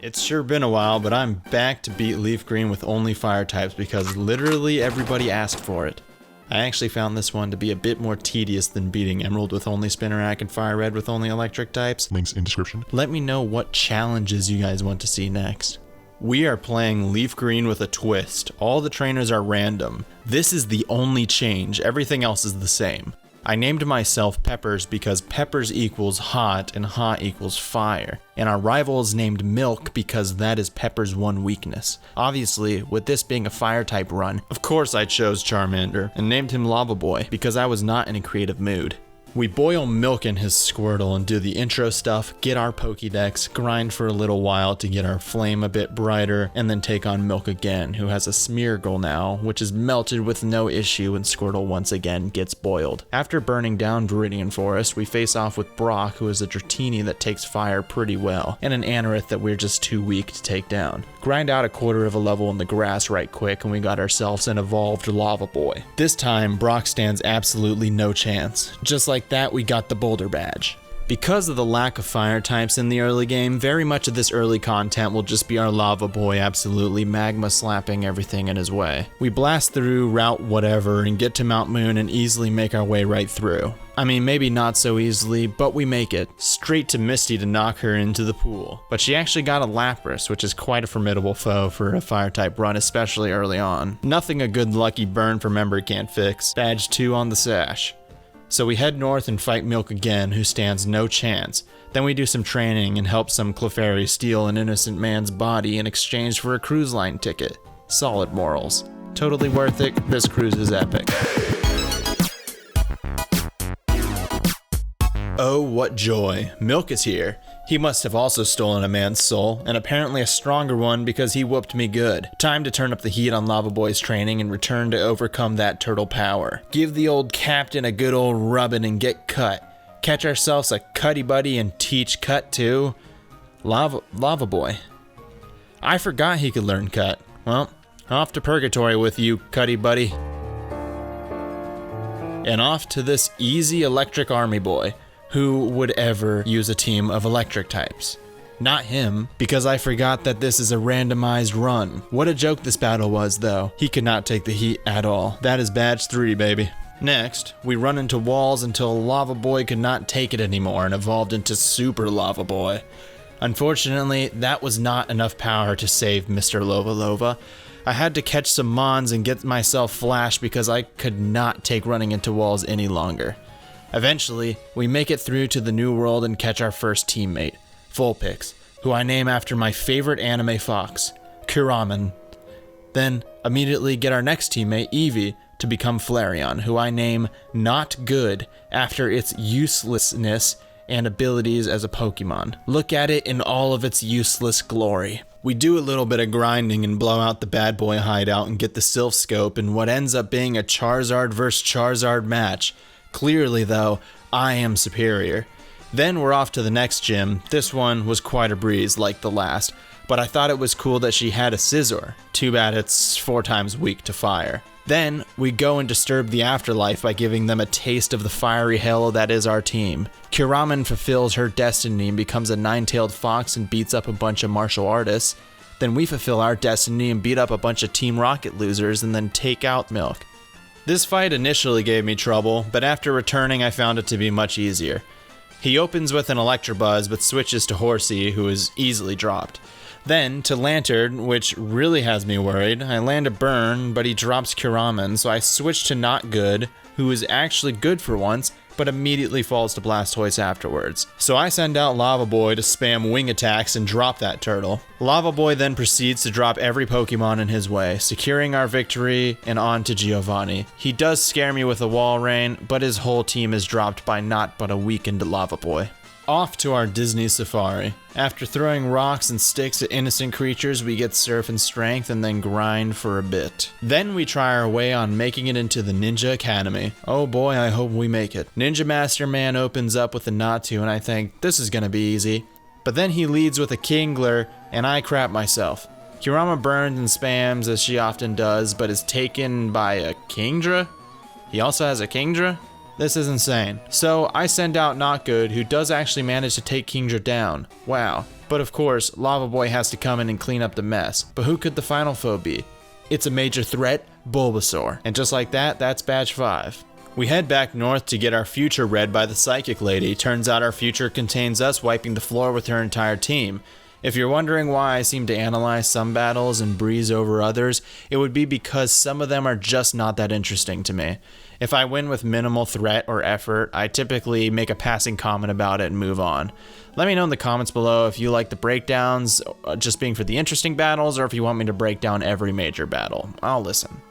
It's sure been a while, but I'm back to beat LeafGreen with only fire types because literally everybody asked for it. I actually found this one to be a bit more tedious than beating Emerald with only Spinnerack and Fire Red with only electric types. Links in description. Let me know what challenges you guys want to see next. We are playing LeafGreen with a twist. All the trainers are random. This is the only change, everything else is the same. I named myself Peppers because Peppers equals hot and hot equals fire. And our rival is named Milk because that is Pepper's one weakness. Obviously, with this being a fire type run, of course I chose Charmander and named him Lava Boy because I was not in a creative mood. We boil milk in his Squirtle and do the intro stuff, get our Pokédex, grind for a little while to get our flame a bit brighter, and then take on Milk again, who has a Smeargle now, which is melted with no issue when Squirtle once again gets boiled. After burning down Viridian Forest, we face off with Brock, who is a Dratini that takes fire pretty well, and an Anorith that we're just too weak to take down. Grind out a quarter of a level in the grass right quick, and we got ourselves an evolved Lava Boy. This time, Brock stands absolutely no chance. Just like that, we got the Boulder Badge. Because of the lack of fire types in the early game, very much of this early content will just be our Lava Boy absolutely magma slapping everything in his way. We blast through Route whatever and get to Mount Moon and easily make our way right through. I mean, maybe not so easily, but we make it. Straight to Misty to knock her into the pool. But she actually got a Lapras, which is quite a formidable foe for a fire type run, especially early on. Nothing a good lucky burn for member can't fix. Badge 2 on the sash. So we head north and fight Milk again, who stands no chance. Then we do some training and help some Clefairy steal an innocent man's body in exchange for a cruise line ticket. Solid morals. Totally worth it, this cruise is epic. Oh, what joy. Milk is here. He must have also stolen a man's soul, and apparently a stronger one because he whooped me good. Time to turn up the heat on Lava Boy's training and return to overcome that turtle power. Give the old captain a good old rubbin' and get cut. Catch ourselves a cutty buddy and teach cut too. Lava Boy. I forgot he could learn cut. Well, off to purgatory with you, cutty buddy. And off to this easy electric army boy. Who would ever use a team of electric types? Not him, because I forgot that this is a randomized run. What a joke this battle was, though. He could not take the heat at all. That is badge 3, baby. Next, we run into walls until Lava Boy could not take it anymore and evolved into Super Lava Boy. Unfortunately, that was not enough power to save Mr. Lova. I had to catch some Mons and get myself flashed because I could not take running into walls any longer. Eventually, we make it through to the new world and catch our first teammate, Vulpix, who I name after my favorite anime fox, Kuraman. Then, immediately get our next teammate, Eevee, to become Flareon, who I name Not Good after its uselessness and abilities as a Pokemon. Look at it in all of its useless glory. We do a little bit of grinding and blow out the bad boy hideout and get the Sylph Scope in what ends up being a Charizard vs Charizard match. Clearly, though, I am superior. Then we're off to the next gym. This one was quite a breeze, like the last, but I thought it was cool that she had a Scizor. Too bad it's 4 times weak to fire. Then, we go and disturb the afterlife by giving them a taste of the fiery hell that is our team. Kuraman fulfills her destiny and becomes a 9-tailed fox and beats up a bunch of martial artists. Then we fulfill our destiny and beat up a bunch of Team Rocket losers and then take out Milk. This fight initially gave me trouble, but after returning I found it to be much easier. He opens with an Electabuzz but switches to Horsey, who is easily dropped. Then to Lantern, which really has me worried. I land a burn, but he drops Kuraman, so I switch to Not Good, who is actually good for once, but immediately falls to Blastoise afterwards. So I send out Lava Boy to spam wing attacks and drop that turtle. Lava Boy then proceeds to drop every Pokemon in his way, securing our victory and on to Giovanni. He does scare me with a wall rain, but his whole team is dropped by not but a weakened Lava Boy. Off to our Disney safari. After throwing rocks and sticks at innocent creatures, we get Surf and Strength and then grind for a bit. Then we try our way on making it into the Ninja Academy. Oh boy, I hope we make it. Ninja Master Man opens up with a Natu and I think, this is gonna be easy. But then he leads with a Kingler and I crap myself. Kurama burns and spams as she often does, but is taken by a Kingdra? He also has a Kingdra? This is insane. So I send out Not Good, who does actually manage to take Kingdra down. Wow. But of course, Lava Boy has to come in and clean up the mess. But who could the final foe be? It's a major threat, Bulbasaur. And just like that, that's badge 5. We head back north to get our future read by the Psychic Lady. Turns out our future contains us wiping the floor with her entire team. If you're wondering why I seem to analyze some battles and breeze over others, it would be because some of them are just not that interesting to me. If I win with minimal threat or effort, I typically make a passing comment about it and move on. Let me know in the comments below if you like the breakdowns just being for the interesting battles, or if you want me to break down every major battle. I'll listen.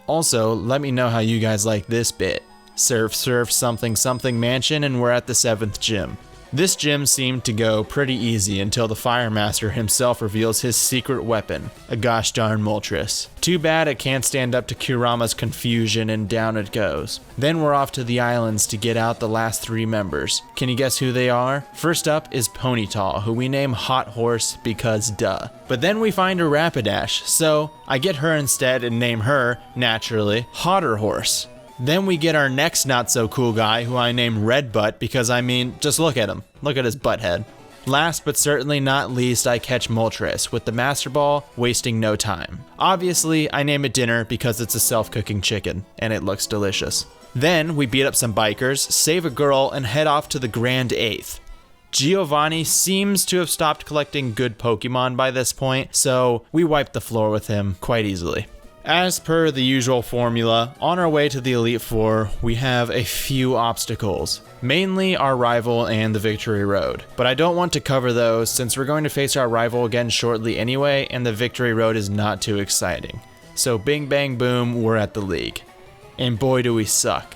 Also, let me know how you guys like this bit. Surf something something mansion, and we're at the 7th gym. This gym seemed to go pretty easy until the Fire Master himself reveals his secret weapon, a gosh darn Moltres. Too bad it can't stand up to Kurama's confusion, and down it goes. Then we're off to the islands to get out the last 3 members. Can you guess who they are? First up is Ponyta, who we name Hot Horse because duh. But then we find a Rapidash, so I get her instead and name her, naturally, Hotter Horse. Then we get our next not so cool guy, who I name Red Butt because I mean, just look at him. Look at his butt head. Last but certainly not least, I catch Moltres with the Master Ball, wasting no time. Obviously, I name it Dinner because it's a self-cooking chicken, and it looks delicious. Then we beat up some bikers, save a girl, and head off to the Grand 8th. Giovanni seems to have stopped collecting good Pokemon by this point, so we wiped the floor with him quite easily. As per the usual formula, on our way to the Elite Four, we have a few obstacles, mainly our rival and the Victory Road. But I don't want to cover those since we're going to face our rival again shortly anyway, and the Victory Road is not too exciting. So bing bang boom, we're at the league. And boy do we suck.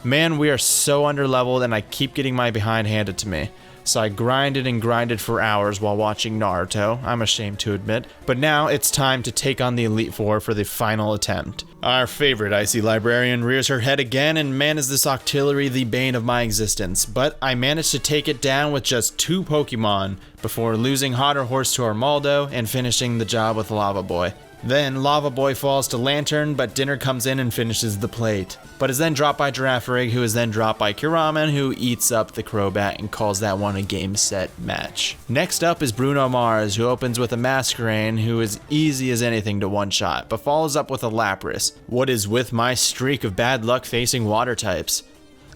Man, we are so underleveled and I keep getting my behind handed to me. So I grinded and grinded for hours while watching Naruto, I'm ashamed to admit. But now it's time to take on the Elite Four for the final attempt. Our favorite Icy Librarian rears her head again, and man is this Octillery the bane of my existence. But I managed to take it down with just 2 Pokemon before losing Hotter Horse to Armaldo and finishing the job with Lava Boy. Then Lava Boy falls to Lantern, but Dinner comes in and finishes the plate. But is then dropped by Girafarig, who is then dropped by Kurama, who eats up the Crobat and calls that one a game set match. Next up is Bruno Mars, who opens with a Masquerain, who is easy as anything to one-shot, but follows up with a Lapras. What is with my streak of bad luck facing water types?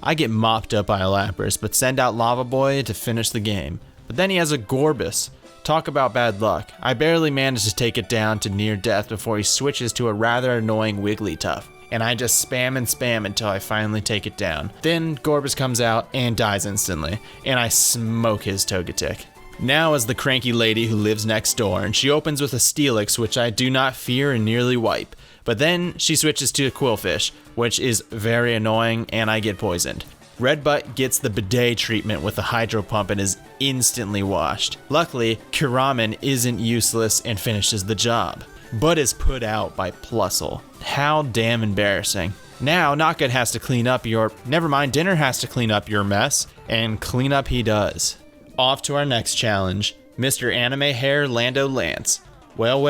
I get mopped up by a Lapras, but send out Lava Boy to finish the game. But then he has a Gorbis. Talk about bad luck. I barely managed to take it down to near death before he switches to a rather annoying Wigglytuff. And I just spam and spam until I finally take it down. Then Gorbis comes out and dies instantly, and I smoke his Togetic. Now is the cranky lady who lives next door, and she opens with a Steelix, which I do not fear and nearly wipe. But then she switches to a Quillfish, which is very annoying, and I get poisoned. Red Butt gets the bidet treatment with a hydro pump and is instantly washed. Luckily, Kuraman isn't useless and finishes the job, but is put out by Plusle. How damn embarrassing. Now, Not Good has to clean up Dinner has to clean up your mess, and clean up he does. Off to our next challenge, Mr. Anime Hair Lando Lance. Well,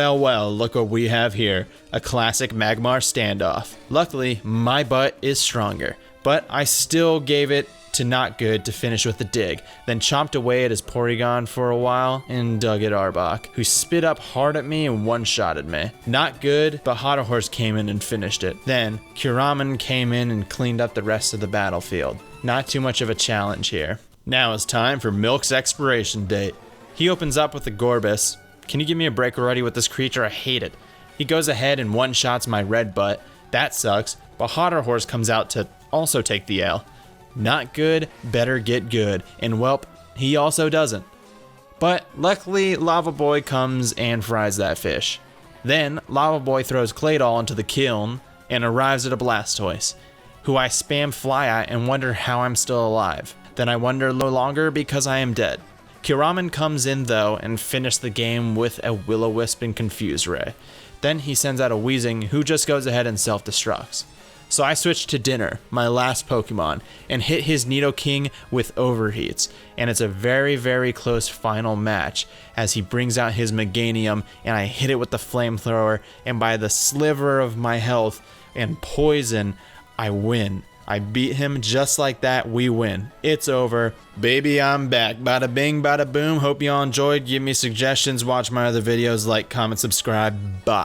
look what we have here, a classic Magmar standoff. Luckily, my butt is stronger. But I still gave it to Not Good to finish with the dig, then chomped away at his Porygon for a while and dug at Arbok, who spit up hard at me and one-shotted me. Not good, but Hotter Horse came in and finished it. Then Kuraman came in and cleaned up the rest of the battlefield. Not too much of a challenge here. Now it's time for Milk's expiration date. He opens up with the Gorbis. Can you give me a break already with this creature? I hate it. He goes ahead and one-shots my Red Butt. That sucks, but Hotter Horse comes out to also take the L. Not good, better get good, and welp, he also doesn't. But luckily, Lava Boy comes and fries that fish. Then, Lava Boy throws Claydol into the kiln and arrives at a Blastoise, who I spam fly at and wonder how I'm still alive. Then I wonder no longer because I am dead. Kiraman comes in though and finishes the game with a Will-O-Wisp and Confuse Ray. Then he sends out a Weezing, who just goes ahead and self-destructs. So I switched to Dinner, my last Pokemon, and hit his Nidoking with Overheats, and it's a very, very close final match as he brings out his Meganium and I hit it with the Flamethrower, and by the sliver of my health and poison, I win. I beat him just like that. We win. It's over. Baby, I'm back. Bada bing, bada boom. Hope y'all enjoyed. Give me suggestions. Watch my other videos. Like, comment, subscribe. Bye.